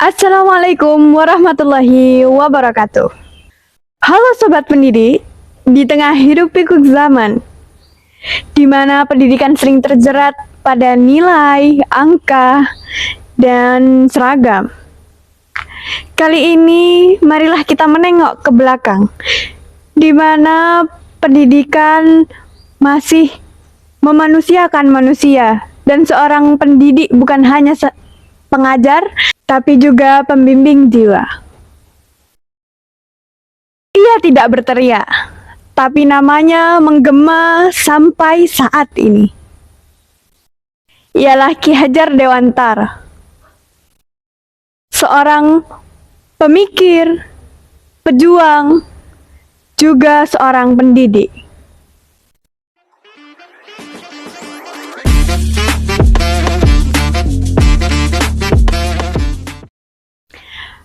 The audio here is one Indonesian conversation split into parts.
Assalamualaikum warahmatullahi wabarakatuh. Halo Sobat Pendidik, di tengah hiruk pikuk zaman, di mana pendidikan sering terjerat pada nilai, angka, dan seragam. Kali ini, marilah kita menengok ke belakang, di mana pendidikan masih memanusiakan manusia, dan seorang pendidik bukan hanya pengajar, tapi juga pembimbing jiwa. Ia tidak berteriak, tapi namanya menggema sampai saat ini. Ialah Ki Hajar Dewantara, seorang pemikir, pejuang, juga seorang pendidik.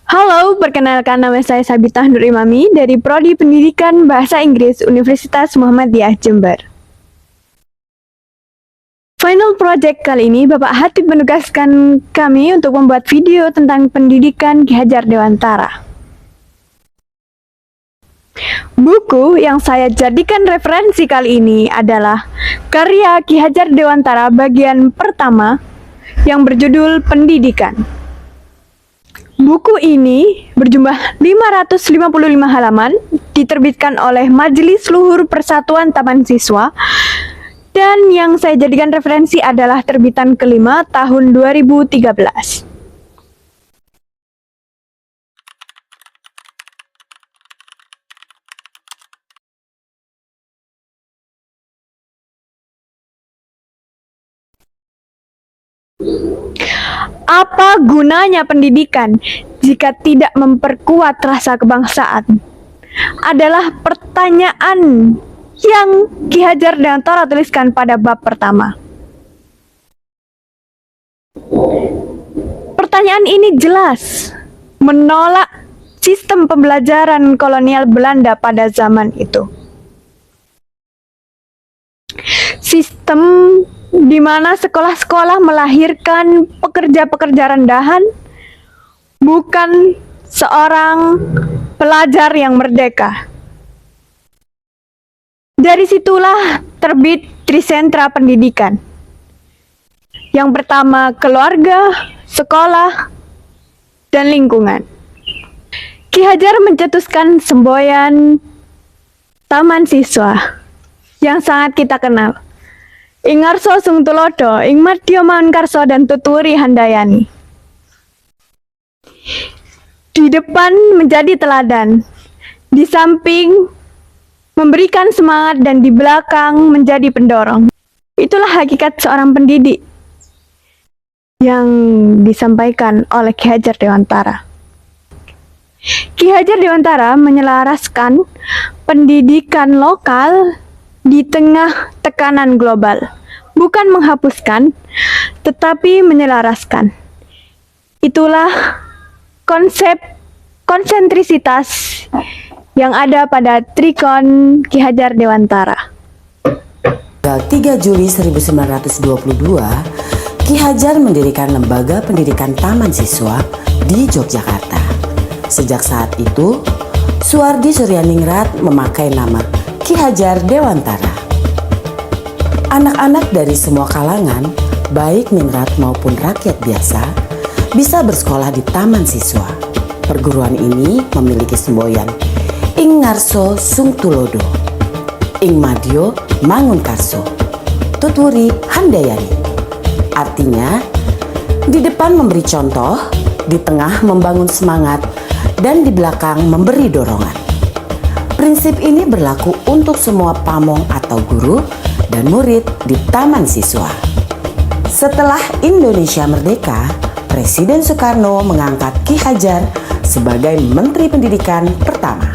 Halo, perkenalkan nama saya Sabitah Nur Imami dari Prodi Pendidikan Bahasa Inggris Universitas Muhammadiyah Jember. Final project kali ini Bapak Hatib menugaskan kami untuk membuat video tentang pendidikan Ki Hajar Dewantara. Buku yang saya jadikan referensi kali ini adalah karya Ki Hajar Dewantara bagian pertama yang berjudul Pendidikan. Buku ini berjumlah 555 halaman, diterbitkan oleh Majelis Luhur Persatuan Taman Siswa, dan yang saya jadikan referensi adalah terbitan kelima tahun 2013. Apa gunanya pendidikan jika tidak memperkuat rasa kebangsaan? Adalah pertanyaan yang Ki Hajar Dewantara tuliskan pada bab pertama. Pertanyaan ini jelas menolak sistem pembelajaran kolonial Belanda pada zaman itu. Sistem di mana sekolah-sekolah melahirkan pekerja-pekerja rendahan, bukan seorang pelajar yang merdeka. Dari situlah terbit Trisentra Pendidikan. Yang pertama keluarga, sekolah, dan lingkungan. Ki Hajar mencetuskan semboyan Taman Siswa yang sangat kita kenal. Ing ngarsa sung tulodo, ing madya manungkarsa dan tuturi handayani. Di depan menjadi teladan, di samping memberikan semangat dan di belakang menjadi pendorong. Itulah hakikat seorang pendidik yang disampaikan oleh Ki Hajar Dewantara. Ki Hajar Dewantara menyelaraskan pendidikan lokal di tengah tekanan global, bukan menghapuskan, tetapi menyelaraskan. Itulah konsep konsentrisitas yang ada pada Trikon Ki Hajar Dewantara. Tanggal 3 Juli 1922, Ki Hajar mendirikan Lembaga Pendidikan Taman Siswa di Yogyakarta. Sejak saat itu, Suwardi Suryaningrat memakai nama Ki Hajar Dewantara. Anak-anak dari semua kalangan, baik ningrat maupun rakyat biasa, bisa bersekolah di Taman Siswa. Perguruan ini memiliki semboyan Ing ngarso sung tulodo, Ing madyo mangunkarso, tuturi handayani. Artinya, di depan memberi contoh, di tengah membangun semangat, dan di belakang memberi dorongan. Prinsip ini berlaku untuk semua pamong atau guru dan murid di Taman Siswa. Setelah Indonesia merdeka, Presiden Soekarno mengangkat Ki Hajar sebagai Menteri Pendidikan pertama.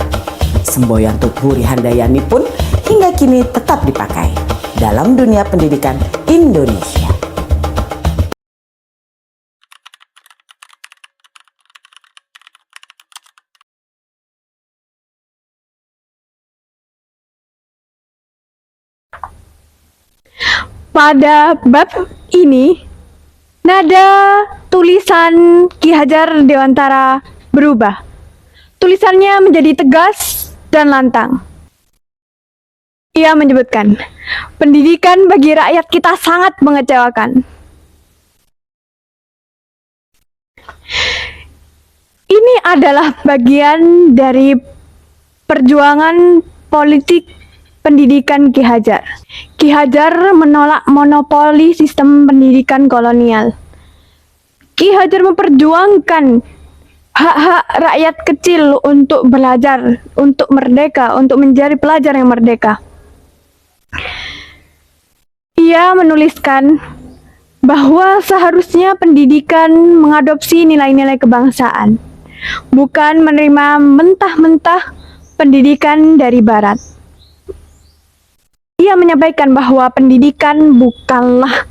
Semboyan Tuturi Handayani pun hingga kini tetap dipakai dalam dunia pendidikan Indonesia. Pada bab ini, Nada tulisan Ki Hajar Dewantara berubah. Tulisannya menjadi tegas dan lantang. Ia menyebutkan, pendidikan bagi rakyat kita sangat mengecewakan. Ini adalah bagian dari perjuangan politik pendidikan Ki Hajar. Ki Hajar menolak monopoli sistem pendidikan kolonial. Ki Hajar memperjuangkan hak-hak rakyat kecil untuk belajar, untuk merdeka, untuk menjadi pelajar yang merdeka. Ia menuliskan bahwa seharusnya pendidikan mengadopsi nilai-nilai kebangsaan, bukan menerima mentah-mentah pendidikan dari Barat. Ia menyampaikan bahwa pendidikan bukanlah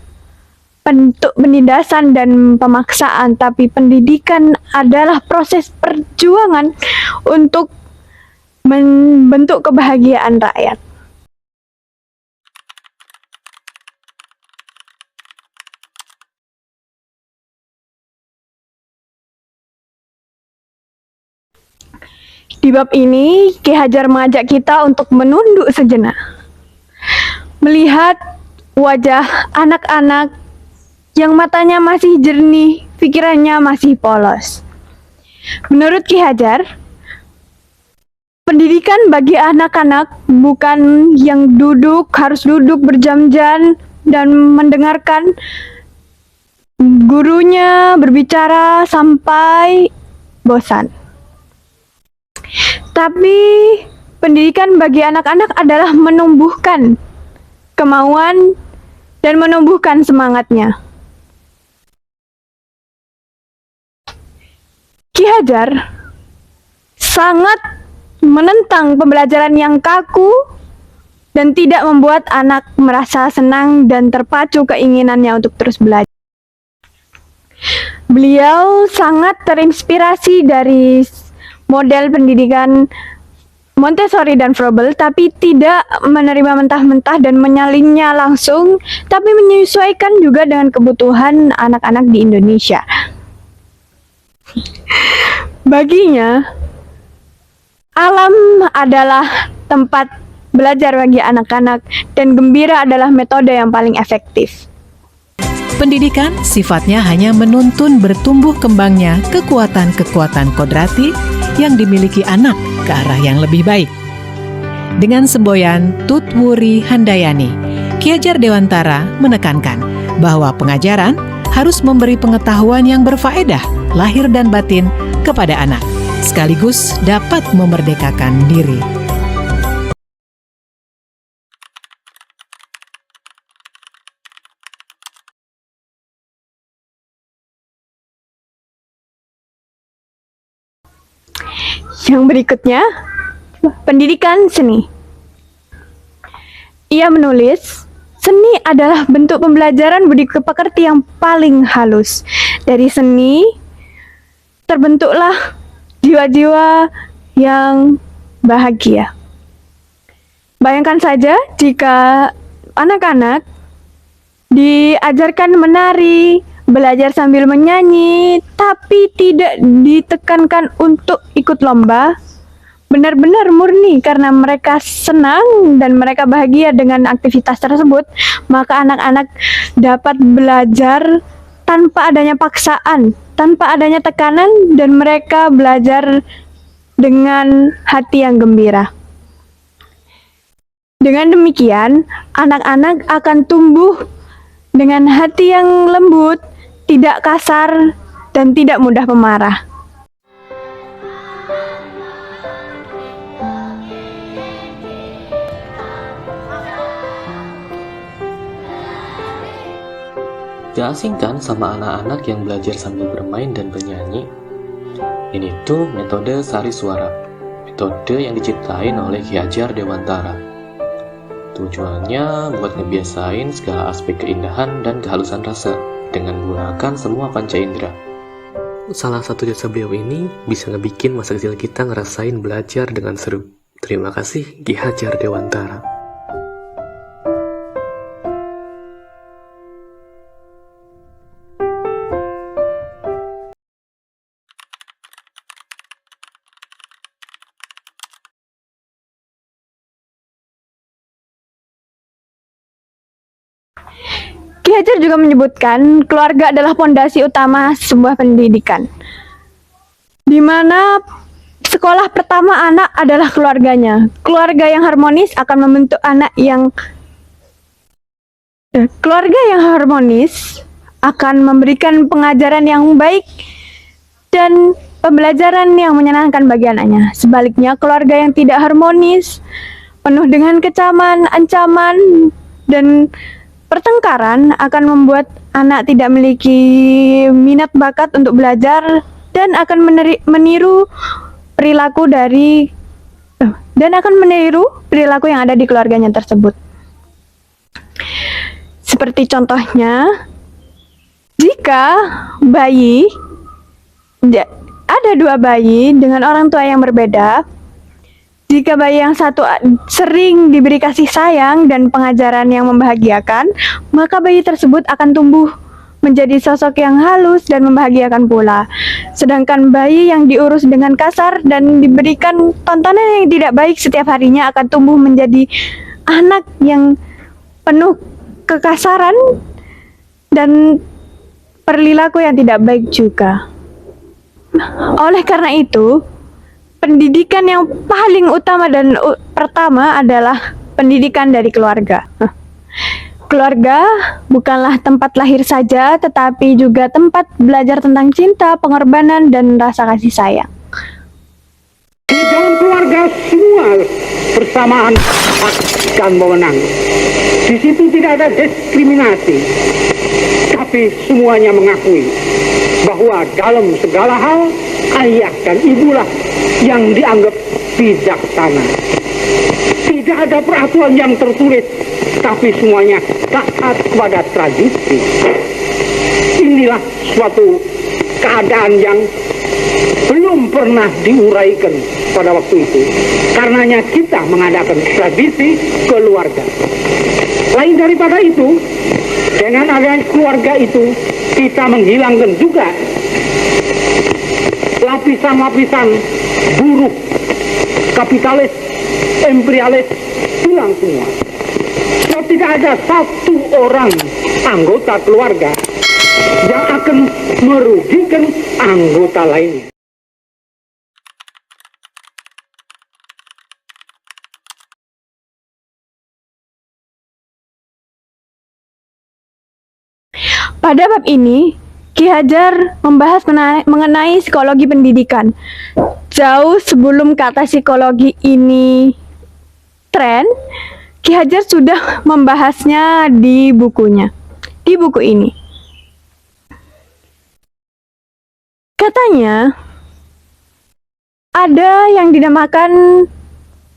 bentuk penindasan dan pemaksaan, tapi pendidikan adalah proses perjuangan untuk membentuk kebahagiaan rakyat. Di bab ini, Ki Hajar mengajak kita untuk menunduk sejenak, melihat wajah anak-anak yang matanya masih jernih, pikirannya masih polos. Menurut Ki Hajar, pendidikan bagi anak-anak bukan yang harus duduk berjam-jam dan mendengarkan gurunya berbicara sampai bosan. Tapi pendidikan bagi anak-anak adalah menumbuhkan kemauan dan menumbuhkan semangatnya. Ki Hajar sangat menentang pembelajaran yang kaku dan tidak membuat anak merasa senang dan terpacu keinginannya untuk terus belajar. Beliau sangat terinspirasi dari model pendidikan Montessori dan Froebel, tapi tidak menerima mentah-mentah dan menyalinnya langsung, tapi menyesuaikan juga dengan kebutuhan anak-anak di Indonesia. Baginya, alam adalah tempat belajar bagi anak-anak dan gembira adalah metode yang paling efektif. Pendidikan sifatnya hanya menuntun bertumbuh kembangnya kekuatan-kekuatan kodrati yang dimiliki anak ke arah yang lebih baik. Dengan semboyan Tutwuri Handayani, Ki Hajar Dewantara menekankan bahwa pengajaran harus memberi pengetahuan yang berfaedah, lahir dan batin kepada anak, sekaligus dapat memerdekakan diri. Yang berikutnya, pendidikan seni. Ia menulis, seni adalah bentuk pembelajaran budi pekerti yang paling halus. Dari seni, terbentuklah jiwa-jiwa yang bahagia. Bayangkan saja jika anak-anak diajarkan menari, belajar sambil menyanyi, tapi tidak ditekankan untuk ikut lomba, benar-benar murni karena mereka senang dan mereka bahagia dengan aktivitas tersebut, maka anak-anak dapat belajar tanpa adanya paksaan, tanpa adanya tekanan, dan mereka belajar dengan hati yang gembira. Dengan demikian, anak-anak akan tumbuh dengan hati yang lembut, tidak kasar, dan tidak mudah pemarah. Gak asing kan sama anak-anak yang belajar sambil bermain dan bernyanyi? Ini tuh metode sari suara, metode yang diciptain oleh Ki Hajar Dewantara. Tujuannya buat ngebiasain segala aspek keindahan dan kehalusan rasa dengan menggunakan semua panca indera. Salah satu jasa beliau ini bisa ngebikin masa kecil kita ngerasain belajar dengan seru. Terima kasih Ki Hajar Dewantara. Ki Hajar juga menyebutkan keluarga adalah pondasi utama sebuah pendidikan, di mana sekolah pertama anak adalah keluarganya. Keluarga yang harmonis akan membentuk anak yang akan memberikan pengajaran yang baik dan pembelajaran yang menyenangkan bagi anaknya. Sebaliknya, keluarga yang tidak harmonis, penuh dengan kecaman, ancaman, dan pertengkaran akan membuat anak tidak memiliki minat bakat untuk belajar dan akan meniru perilaku yang ada di keluarganya tersebut. Seperti contohnya, jika ada dua bayi dengan orang tua yang berbeda, jika bayi yang satu sering diberi kasih sayang dan pengajaran yang membahagiakan, maka bayi tersebut akan tumbuh menjadi sosok yang halus dan membahagiakan pula. Sedangkan bayi yang diurus dengan kasar dan diberikan tontonan yang tidak baik setiap harinya akan tumbuh menjadi anak yang penuh kekasaran dan perilaku yang tidak baik juga. Oleh karena itu, pendidikan yang paling utama dan pertama adalah pendidikan dari keluarga. Keluarga bukanlah tempat lahir saja, tetapi juga tempat belajar tentang cinta, pengorbanan, dan rasa kasih sayang. Di dalam keluarga semua bersamaan akan memenang. Di situ tidak ada diskriminasi, tapi semuanya mengakui bahwa dalam segala hal ayah dan ibulah yang dianggap bijaksana. Tidak ada peraturan yang tertulis, tapi semuanya taat pada tradisi. Inilah suatu keadaan yang belum pernah diuraikan pada waktu itu. Karenanya kita mengadakan tradisi keluarga. Lain daripada itu, dengan adanya keluarga itu, kita menghilangkan juga lapisan-lapisan buruh, kapitalis, imperialis, hilang semua. Sebab tidak ada satu orang anggota keluarga yang akan merugikan anggota lainnya. Pada bab ini, Ki Hajar membahas mengenai psikologi pendidikan. Jauh sebelum kata psikologi ini tren, Ki Hajar sudah membahasnya di bukunya, di buku ini. Katanya, ada yang dinamakan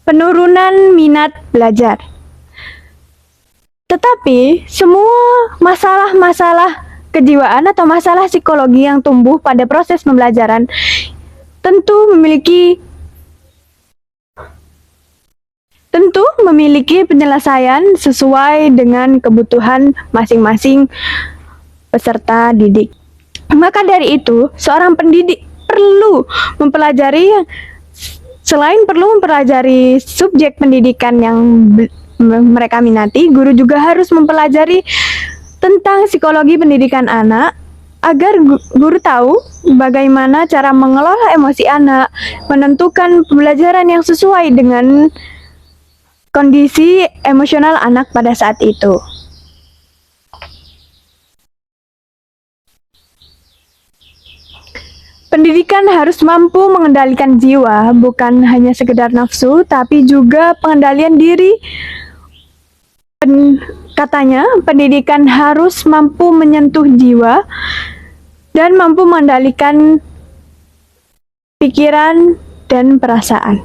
penurunan minat belajar. Tetapi semua masalah-masalah kejiwaan atau masalah psikologi yang tumbuh pada proses pembelajaran tentu memiliki penyelesaian sesuai dengan kebutuhan masing-masing peserta didik. Maka dari itu, seorang pendidik perlu mempelajari subjek pendidikan yang mereka minati. Guru juga harus mempelajari tentang psikologi pendidikan anak agar guru tahu bagaimana cara mengelola emosi anak, menentukan pembelajaran yang sesuai dengan kondisi emosional anak pada saat itu. Pendidikan harus mampu mengendalikan jiwa, bukan hanya sekedar nafsu, tapi juga pengendalian diri. Katanya, pendidikan harus mampu menyentuh jiwa dan mampu mengendalikan pikiran dan perasaan.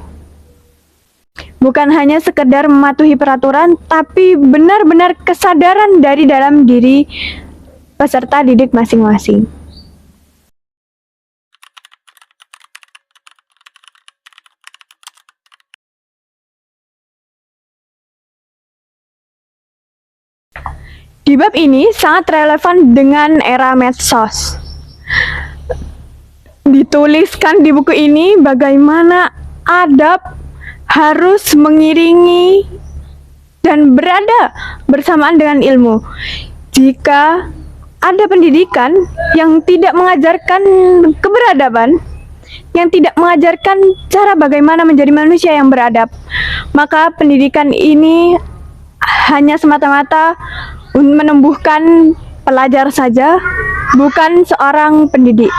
Bukan hanya sekedar mematuhi peraturan, tapi benar-benar kesadaran dari dalam diri peserta didik masing-masing. Di bab ini sangat relevan dengan era medsos. Dituliskan di buku ini bagaimana adab harus mengiringi dan berada bersamaan dengan ilmu. Jika ada pendidikan yang tidak mengajarkan keberadaban, yang tidak mengajarkan cara bagaimana menjadi manusia yang beradab, maka pendidikan ini hanya semata-mata menumbuhkan pelajar saja, bukan seorang pendidik.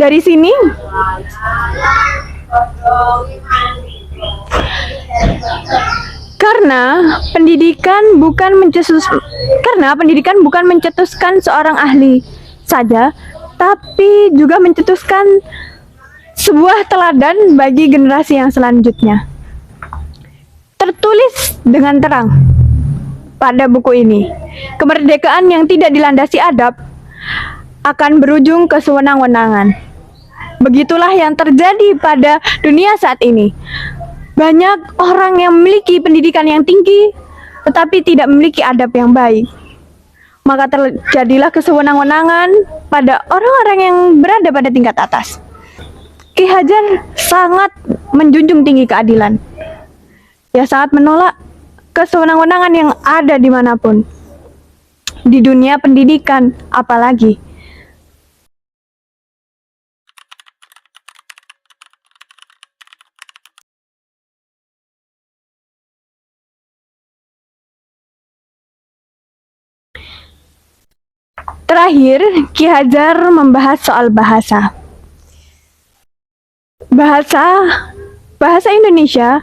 Dari sini karena pendidikan bukan mencetuskan seorang ahli saja, tapi juga mencetuskan sebuah teladan bagi generasi yang selanjutnya. Tertulis dengan terang pada buku ini, kemerdekaan yang tidak dilandasi adab akan berujung ke sewenang-wenangan. Begitulah yang terjadi pada dunia saat ini. Banyak orang yang memiliki pendidikan yang tinggi, tetapi tidak memiliki adab yang baik. Maka terjadilah kesewenang-wenangan pada orang-orang yang berada pada tingkat atas. Ki Hajar sangat menjunjung tinggi keadilan. Ia sangat menolak kesewenang-wenangan yang ada dimanapun. Di dunia pendidikan, apalagi. Terakhir, Ki Hajar membahas soal bahasa. Bahasa Indonesia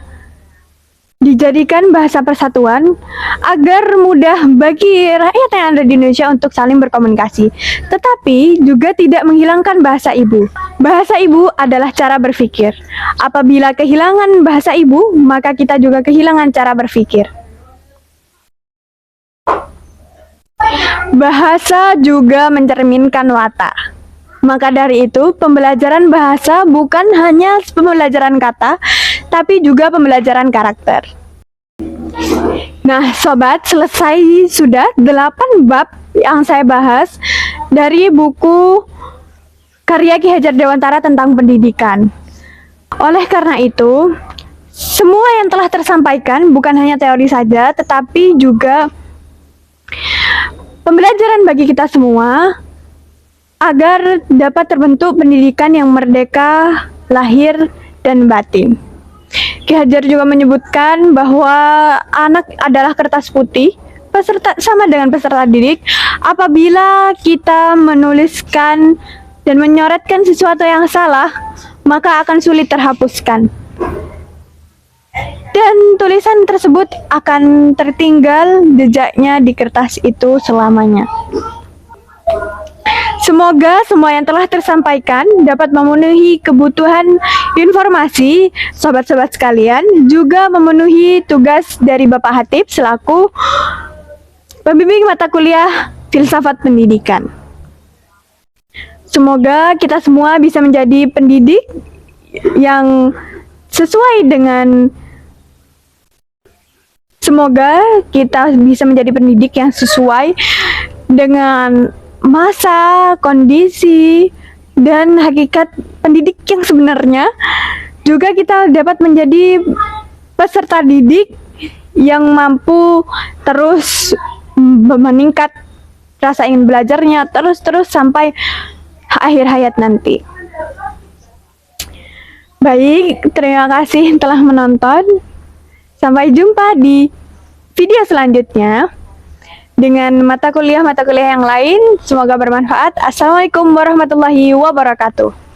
dijadikan bahasa persatuan agar mudah bagi rakyat yang ada di Indonesia untuk saling berkomunikasi, tetapi juga tidak menghilangkan bahasa ibu. Bahasa ibu adalah cara berpikir. Apabila kehilangan bahasa ibu, maka kita juga kehilangan cara berpikir. Bahasa juga mencerminkan watak. Maka dari itu, pembelajaran bahasa bukan hanya pembelajaran kata, tapi juga pembelajaran karakter. Nah, sobat, selesai sudah 8 bab yang saya bahas dari buku karya Ki Hajar Dewantara tentang pendidikan. Oleh karena itu, semua yang telah tersampaikan bukan hanya teori saja, tetapi juga pembelajaran bagi kita semua agar dapat terbentuk pendidikan yang merdeka, lahir, dan batin. Ki Hajar juga menyebutkan bahwa anak adalah kertas putih, sama dengan peserta didik. Apabila kita menuliskan dan menyoretkan sesuatu yang salah, maka akan sulit terhapuskan. Dan tulisan tersebut akan tertinggal jejaknya di kertas itu selamanya. Semoga semua yang telah tersampaikan dapat memenuhi kebutuhan informasi sobat-sobat sekalian, juga memenuhi tugas dari Bapak Hatip selaku pembimbing mata kuliah Filsafat Pendidikan. Semoga kita semua bisa menjadi pendidik yang sesuai dengan masa, kondisi, dan hakikat pendidik yang sebenarnya. Juga kita dapat menjadi peserta didik yang mampu terus meningkat rasa ingin belajarnya terus sampai akhir hayat nanti. Baik, terima kasih telah menonton. Sampai jumpa di video selanjutnya dengan mata kuliah yang lain. Semoga bermanfaat. Assalamualaikum warahmatullahi wabarakatuh.